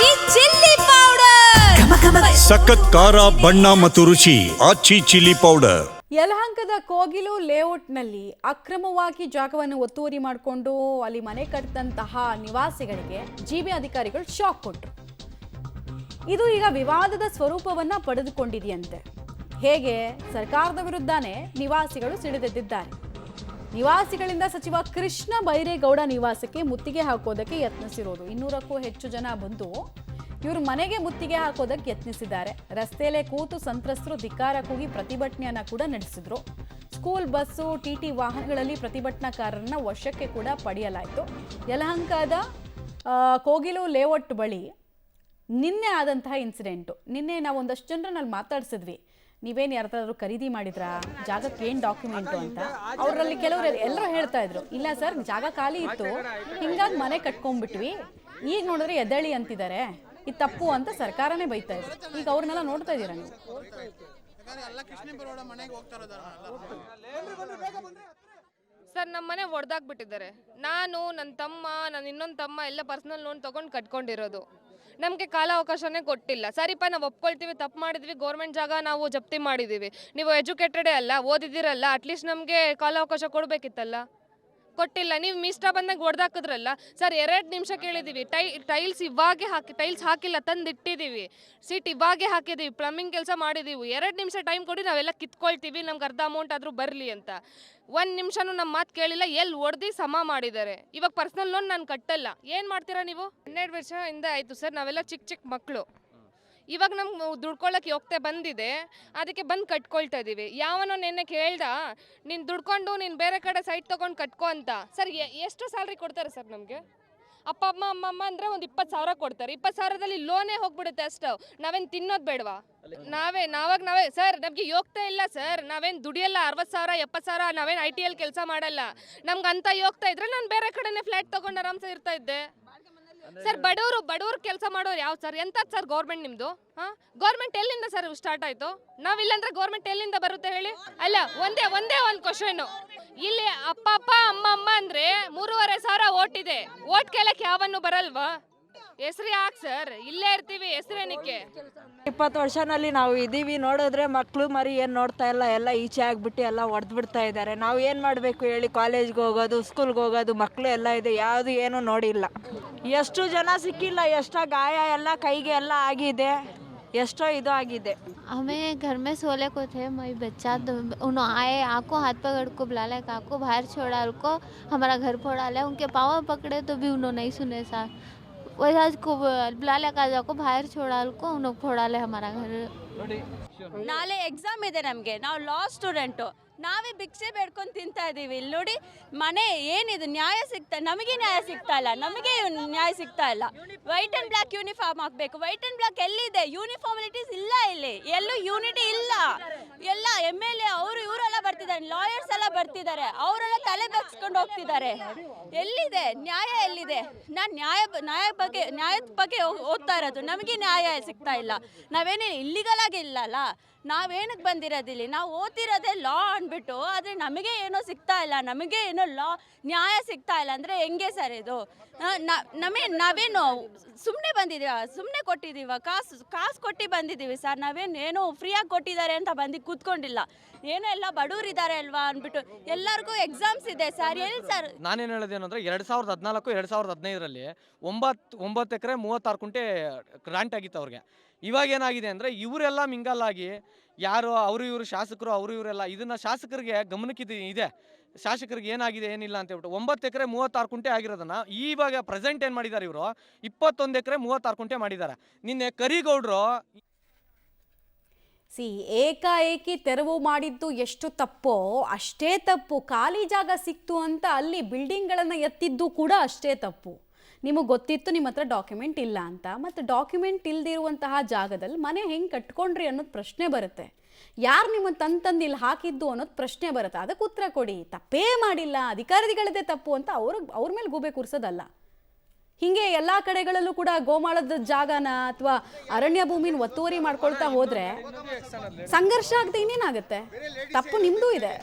ಆಚಿ chilli powder ಸಖತ್ ಖಾರ ಬಣ್ಣ ಮತ್ತು ರುಚಿ ಆಚಿ ಚಿಲ್ಲಿ ಪೌಡರ್. ಯಲಹಂಕದ ಕೋಗಿಲು ಲೇಔಟ್ನಲ್ಲಿ ಅಕ್ರಮವಾಗಿ ಜಾಗವನ್ನು ಒತ್ತುವರಿ ಮಾಡಿಕೊಂಡು ಅಲ್ಲಿ ಮನೆ ಕಟ್ಟಿದಂತಹ ನಿವಾಸಿಗಳಿಗೆ ಜಿಬಿ ಅಧಿಕಾರಿಗಳು ಶಾಕ್ ಕೊಟ್ಟರು. ಇದು ಈಗ ವಿವಾದದ ಸ್ವರೂಪವನ್ನ ಪಡೆದುಕೊಂಡಿದೆಯಂತೆ. ಹೇಗೆ ಸರ್ಕಾರದ ವಿರುದ್ಧನೇ ನಿವಾಸಿಗಳು ಸಿಡಿದೆದ್ದಿದ್ದಾರೆ. ನಿವಾಸಿಗಳಿಂದ ಸಚಿವ ಕೃಷ್ಣ ಬೈರೇಗೌಡ ನಿವಾಸಕ್ಕೆ ಮುತ್ತಿಗೆ ಹಾಕೋದಕ್ಕೆ ಯತ್ನಿಸಿರೋದು. 200ಕ್ಕೂ ಹೆಚ್ಚು ಜನ ಬಂದು ಇವರು ಮನೆಗೆ ಮುತ್ತಿಗೆ ಹಾಕೋದಕ್ಕೆ ಯತ್ನಿಸಿದ್ದಾರೆ. ರಸ್ತೆಯಲ್ಲೇ ಕೂತು ಸಂತ್ರಸ್ತರು ಧಿಕ್ಕಾರ ಕೂಗಿ ಪ್ರತಿಭಟನೆಯನ್ನ ಕೂಡ ನಡೆಸಿದ್ರು. ಸ್ಕೂಲ್ ಬಸ್ಸು ಟಿಟಿ ವಾಹನಗಳಲ್ಲಿ ಪ್ರತಿಭಟನಾಕಾರರನ್ನ ವಶಕ್ಕೆ ಕೂಡ ಪಡೆಯಲಾಯಿತು. ಯಲಹಂಕದ ಕೋಗಿಲು ಲೇಔಟ್ ಬಳಿ ನಿನ್ನೆ ಆದಂತಹ ಇನ್ಸಿಡೆಂಟು. ನಿನ್ನೆ ನಾವು ಒಂದಷ್ಟು ಜನರನ್ನ ಮಾತಾಡ್ಸಿದ್ವಿ. ನೀವೇನು ಯಾರಾದ್ರೂ ಖರೀದಿ ಮಾಡಿದ್ರಾ, ಜಾಗಕ್ಕೆ ಏನು ಡಾಕ್ಯುಮೆಂಟು ಅಂತ. ಅವರಲ್ಲಿ ಕೆಲವರು ಎಲ್ಲರೂ ಹೇಳ್ತಾ ಇದ್ರು, ಇಲ್ಲ ಸರ್ ಜಾಗ ಖಾಲಿ ಇತ್ತು, ಹಿಂಗಾಗಿ ಮನೆ ಕಟ್ಕೊಂಡ್ಬಿಟ್ವಿ, ಈಗ ನೋಡಿದ್ರೆ ಎದ್ದೇಳಿ ಅಂತಿದ್ದಾರೆ, ಇದು ತಪ್ಪು ಅಂತ ಸರ್ಕಾರನೇ ಬೈತಾ ಇದ್ರು. ಈಗ ಅವ್ರನ್ನೆಲ್ಲ ನೋಡ್ತಾ ಇದ್ದೀರಾ ನೀವು? ಸರ್ ನಮ್ಮ ಮನೆ ಒಡೆದಾಕ್ಬಿಟ್ಟಿದ್ದಾರೆ. ನಾನು ನನ್ನ ತಮ್ಮ ನನ್ನ ಇನ್ನೊಂದು ತಮ್ಮ ಎಲ್ಲ ಪರ್ಸನಲ್ ಲೋನ್ ತೊಗೊಂಡು ಕಟ್ಕೊಂಡಿರೋದು. ನಮಗೆ ಕಾಲಾವಕಾಶನೇ ಕೊಟ್ಟಿಲ್ಲ. ಸರಿಪ್ಪ ನಾವು ಒಪ್ಕೊಳ್ತೀವಿ, ತಪ್ಪು ಮಾಡಿದ್ವಿ, ಗೌರ್ಮೆಂಟ್ ಜಾಗ ನಾವು ಜಪ್ತಿ ಮಾಡಿದ್ದೀವಿ, ನೀವು ಎಜುಕೇಟೆಡೇ ಅಲ್ಲ, ಓದಿದ್ದೀರಲ್ಲ, ಅಟ್ಲೀಸ್ಟ್ ನಮಗೆ ಕಾಲಾವಕಾಶ ಕೊಡಬೇಕಿತ್ತಲ್ಲ, ಕೊಟ್ಟಿಲ್ಲ. ನೀವು ಮಿಸ್ಟ ಬಂದಾಗ ಹೊಡೆದಾಕಿದ್ರಲ್ಲ ಸರ್. 2 ನಿಮಿಷ ಕೇಳಿದ್ದೀವಿ. ಟೈಲ್ಸ್ ಇವಾಗೆ ಟೈಲ್ಸ್ ಹಾಕಿಲ್ಲ, ತಂದಿಟ್ಟಿದ್ದೀವಿ. ಸೀಟ್ ಇವಾಗೆ ಹಾಕಿದ್ದೀವಿ, ಪ್ಲಂಬಿಂಗ್ ಕೆಲಸ ಮಾಡಿದ್ದೀವಿ. 2 ನಿಮಿಷ ಟೈಮ್ ಕೊಡಿ, ನಾವೆಲ್ಲ ಕಿತ್ಕೊಳ್ತೀವಿ, ನಮ್ಗೆ ಅರ್ಧ ಅಮೌಂಟ್ ಆದರೂ ಬರಲಿ ಅಂತ. 1 ನಿಮಿಷನೂ ನಮ್ಮ ಮಾತು ಕೇಳಿಲ್ಲ. ಎಲ್ಲಿ ಹೊಡೆದು ಸಮ ಮಾಡಿದ್ದಾರೆ. ಇವಾಗ ಪರ್ಸ್ನಲ್ ಲೋನ್ ನಾನು ಕಟ್ಟಲ್ಲ, ಏನು ಮಾಡ್ತೀರಾ ನೀವು? 12 ವರ್ಷದಿಂದ ಆಯಿತು ಸರ್. ನಾವೆಲ್ಲ ಚಿಕ್ಕ ಮಕ್ಕಳು. ಇವಾಗ ನಮ್ಗೆ ದುಡ್ಕೊಳ್ಳೋಕೆ ಯೋಗ್ಯತೆ ಬಂದಿದೆ, ಅದಕ್ಕೆ ಬಂದು ಕಟ್ಕೊಳ್ತಾ ಇದ್ದೀವಿ. ಯಾವನೋ ನಿನ್ನೆ ಕೇಳ್ದ, ನೀನು ದುಡ್ಕೊಂಡು ನೀನು ಬೇರೆ ಕಡೆ ಸೈಟ್ ತೊಗೊಂಡು ಕಟ್ಕೊ ಅಂತ. ಸರ್ ಎಷ್ಟು ಸ್ಯಾಲ್ರಿ ಕೊಡ್ತಾರೆ ಸರ್ ನಮಗೆ? ಅಪ್ಪ ಅಮ್ಮ ಅಂದರೆ ಒಂದು 20,000 ಕೊಡ್ತಾರೆ. 20,000ದಲ್ಲಿ ಲೋನೇ ಹೋಗ್ಬಿಡುತ್ತೆ ಅಷ್ಟು. ನಾವೇನು ತಿನ್ನೋದು ಬೇಡವಾ? ನಾವೇ ಸರ್, ನಮಗೆ ಯೋಗ್ಯತೆ ಇಲ್ಲ ಸರ್. ನಾವೇನು ದುಡಿಯಲ್ಲ. 60,000 70,000 ನಾವೇನು ITL ಕೆಲಸ ಮಾಡಲ್ಲ. ನಮ್ಗೆ ಅಂತ ಯೋಗ್ಯತೆ ಇದ್ರೆ ನಾನು ಬೇರೆ ಕಡೆನೇ ಫ್ಲ್ಯಾಟ್ ತೊಗೊಂಡು ಆರಾಮ್ಸೆ ಇರ್ತಾ ಇದ್ದೆ ಸರ್. ಬಡವರು ಕೆಲಸ ಮಾಡೋರು ಯಾವ ಸರ್? ಎಂಥದ್ದು ಸರ್ ಗೌರ್ಮೆಂಟ್ ನಿಮ್ಮದು? ಗೌರ್ಮೆಂಟ್ ಎಲ್ಲಿಂದ ಸರ್ ಸ್ಟಾರ್ಟ್ ಆಯಿತು? ನಾವಿಲ್ಲಾಂದ್ರೆ ಗೌರ್ಮೆಂಟ್ ಎಲ್ಲಿಂದ ಬರುತ್ತೆ ಹೇಳಿ? ಅಲ್ಲ, ಒಂದೇ ಒಂದು ಕ್ವಶನು. ಇಲ್ಲಿ ಅಪ್ಪ ಅಮ್ಮ ಅಂದರೆ 3,500 ಓಟ್ ಇದೆ. ಓಟ್ ಕೇಳಕ್ಕೆ ಯಾವನ್ನು ಬರಲ್ವಾ? ಹೆಸರು ಯಾಕೆ ಸರ್? ಇಲ್ಲೇ ಇರ್ತೀವಿ, ಹೆಸರೇನಕ್ಕೆ? 20 ವರ್ಷನಲ್ಲಿ ನಾವು ಇದ್ದೀವಿ. ನೋಡಿದ್ರೆ ಮಕ್ಕಳು ಮರಿ ಏನು ನೋಡ್ತಾ ಇಲ್ಲ, ಎಲ್ಲ ಈಚೆ ಆಗಿಬಿಟ್ಟು ಎಲ್ಲ ಹೊಡೆದು ಬಿಡ್ತಾ ಇದ್ದಾರೆ. ನಾವು ಏನು ಮಾಡಬೇಕು ಹೇಳಿ? ಕಾಲೇಜ್ಗೆ ಹೋಗೋದು, ಸ್ಕೂಲ್ಗೆ ಹೋಗೋದು, ಮಕ್ಕಳು ಎಲ್ಲ ಇದೆ, ಯಾವುದು ಏನೂ ನೋಡಿಲ್ಲ. ಎಷ್ಟು ಜನ ಸಿಕ್ಕಿಲ್ಲ, ಎಷ್ಟೋ ಗಾಯ ಎಲ್ಲ ಕೈಗೆ ಎಲ್ಲ ಆಗಿದೆ, ಎಷ್ಟೋ ಇದು ಆಗಿದೆ. हमें घर में सोले को थे, मेरी बच्चा तो उन्होंने आए, आको हाथ पकड़ को बुला ले, आको बाहर छोड़ा, उनको हमारा घर फोड़ा ले. उनके पाँव पकड़े तो भी उन्होंने नहीं सुने साहब. वही आज को बुला ले, का जाको बाहर छोड़ा, उनको उन्होंने फोड़ा ले हमारा घर. ನಾಳೆ ಎಕ್ಸಾಮ್ ಇದೆ ನಮಗೆ. ನಾವು ಲಾ ಸ್ಟೂಡೆಂಟು, ನಾವೇ ಭಿಕ್ಷೆ ಬೇಡ್ಕೊಂಡು ತಿಂತಾ ಇದ್ದೀವಿ. ಇಲ್ಲಿ ನೋಡಿ, ಮನೆ ಏನಿದು ನ್ಯಾಯ ಸಿಗ್ತಾ? ನಮಗೆ ನ್ಯಾಯ ಸಿಗ್ತಾ ಇಲ್ಲ, ನಮಗೆ ನ್ಯಾಯ ಸಿಗ್ತಾ ಇಲ್ಲ. ವೈಟ್ ಆ್ಯಂಡ್ ಬ್ಲ್ಯಾಕ್ ಯೂನಿಫಾರ್ಮ್ ಹಾಕಬೇಕು. ವೈಟ್ ಆ್ಯಂಡ್ ಬ್ಲ್ಯಾಕ್ ಎಲ್ಲಿದೆ? ಯೂನಿಫಾರ್ಮಿಲಿಟೀಸ್ ಇಲ್ಲ, ಇಲ್ಲಿ ಎಲ್ಲೂ ಯೂನಿಟಿ ಇಲ್ಲ. ಎಲ್ಲ MLA ಅವರು ಇವರೆಲ್ಲ ಬರ್ತಿದ್ದಾರೆ, ಲಾಯರ್ಸ್ ಎಲ್ಲ ಬರ್ತಿದ್ದಾರೆ, ಅವರೆಲ್ಲ ತಲೆ ಬಗ್ಸ್ಕೊಂಡು ಹೋಗ್ತಿದ್ದಾರೆ. ಎಲ್ಲಿದೆ ನ್ಯಾಯ? ಎಲ್ಲಿದೆ? ನಾನು ನ್ಯಾಯದ ಬಗ್ಗೆ ಓದ್ತಾ ಇರೋದು. ನಮಗೆ ನ್ಯಾಯ ಸಿಗ್ತಾ ಇಲ್ಲ. ನಾವೇನೇ ಇಲ್ಲಿಗಲ್ ಆಗಿ ಇಲ್ಲಲ್ಲ, ನಾವೇನಕ್ಕೆ ಬಂದಿರೋದಿಲ್ಲ? ನಾವು ಓದ್ತಿರೋದೇ ಲಾ ಅಂದ್ಬಿಟ್ಟು, ಆದರೆ ನಮಗೆ ಏನೋ ಸಿಗ್ತಾ ಇಲ್ಲ, ನಮಗೆ ಏನೋ ನ್ಯಾಯ ಸಿಗ್ತಾ ಇಲ್ಲ ಅಂದರೆ ಹೆಂಗೆ ಸರ್ ಇದು? ನಾವೇನು ಸುಮ್ಮನೆ ಬಂದಿದ್ದೀವ? ಸುಮ್ಮನೆ ಕೊಟ್ಟಿದ್ದೀವ? ಕಾಸು ಕೊಟ್ಟು ಬಂದಿದ್ದೀವಿ ಸರ್. ನಾವೇನು ಫ್ರೀಯಾಗಿ ಕೊಟ್ಟಿದ್ದಾರೆ ಅಂತ ಬಂದು ಕೂತ್ಕೊಂಡಿಲ್ಲ. ಏನೋ ಎಲ್ಲ ಬಡವರಿದ್ದಾರೆ ಅಲ್ವಾ ಅಂದ್ಬಿಟ್ಟು ಎಲ್ಲರಿಗೂ ಎಕ್ಸಾಮ್ಸ್ ಇದೆ ಸರ್. ಎಲ್ಲಿ ಸರ್? ನಾನೇನು ಹೇಳೋದೇನು ಅಂದರೆ 2014 2015ರಲ್ಲಿ 9 ಎಕರೆ 36 ಕುಂಟೆ ಗ್ರಾಂಟ್ ಆಗಿತ್ತು ಅವ್ರಿಗೆ. ಇವಾಗ ಏನಾಗಿದೆ ಅಂದರೆ ಇವರೆಲ್ಲ ಮಿಂಗಲ್ಲಾಗಿ ಯಾರು ಇವರು ಶಾಸಕರು ಇವರೆಲ್ಲ ಇದನ್ನು ಶಾಸಕರಿಗೆ ಗಮನಕ್ಕಿದೆ. ಶಾಸಕರಿಗೆ ಏನಾಗಿದೆ ಏನಿಲ್ಲ ಅಂತ ಹೇಳ್ಬಿಟ್ಟು 9 ಎಕರೆ 36 ಕುಂಟೆ ಆಗಿರೋದನ್ನ ಇವಾಗ ಪ್ರೆಸೆಂಟ್ ಏನು ಮಾಡಿದ್ದಾರೆ ಇವರು 21 ಎಕರೆ 36 ಕುಂಟೆ ಮಾಡಿದ್ದಾರೆ. ನಿನ್ನೆ ಕರಿಗೌಡರು ಏಕಾಏಕಿ ತೆರವು ಮಾಡಿದ್ದು ಎಷ್ಟು ತಪ್ಪೋ ಅಷ್ಟೇ ತಪ್ಪು. ಖಾಲಿ ಜಾಗ ಸಿಕ್ತು ಅಂತ ಅಲ್ಲಿ ಬಿಲ್ಡಿಂಗ್ಗಳನ್ನು ಎತ್ತಿದ್ದು ಕೂಡ ಅಷ್ಟೇ ತಪ್ಪು. ನಿಮಗೆ ಗೊತ್ತಿತ್ತು ನಿಮ್ಮ ಹತ್ರ ಡಾಕ್ಯುಮೆಂಟ್ ಇಲ್ಲ ಅಂತ, ಮತ್ತು ಡಾಕ್ಯುಮೆಂಟ್ ಇಲ್ಲದಿರುವಂತಹ ಜಾಗದಲ್ಲಿ ಮನೆ ಹೆಂಗೆ ಕಟ್ಕೊಂಡ್ರಿ ಅನ್ನೋದು ಪ್ರಶ್ನೆ ಬರುತ್ತೆ. ಯಾರು ನಿಮ್ಮ ತಂದು ಇಲ್ಲಿ ಹಾಕಿದ್ದು ಅನ್ನೋದು ಪ್ರಶ್ನೆ ಬರುತ್ತೆ. ಅದಕ್ಕೆ ಉತ್ತರ ಕೊಡಿ. ತಪ್ಪೇ ಮಾಡಿಲ್ಲ, ಅಧಿಕಾರಿಗಳದ್ದೇ ತಪ್ಪು ಅಂತ ಅವ್ರ ಮೇಲೆ ಗೂಬೆ ಕೂರಿಸೋದಲ್ಲ. ಹಿಂಗೆ ಎಲ್ಲ ಕಡೆಗಳಲ್ಲೂ ಕೂಡ ಗೋಮಾಳದ ಜಾಗನ ಅಥವಾ ಅರಣ್ಯ ಭೂಮಿನ ಒತ್ತುವರಿ ಮಾಡ್ಕೊಳ್ತಾ ಹೋದ್ರೆ ಸಂಘರ್ಷ ಆಗದೆ ಇನ್ನೇನಾಗುತ್ತೆ? ತಪ್ಪು ನಿಮ್ಮದು ಇದೆ.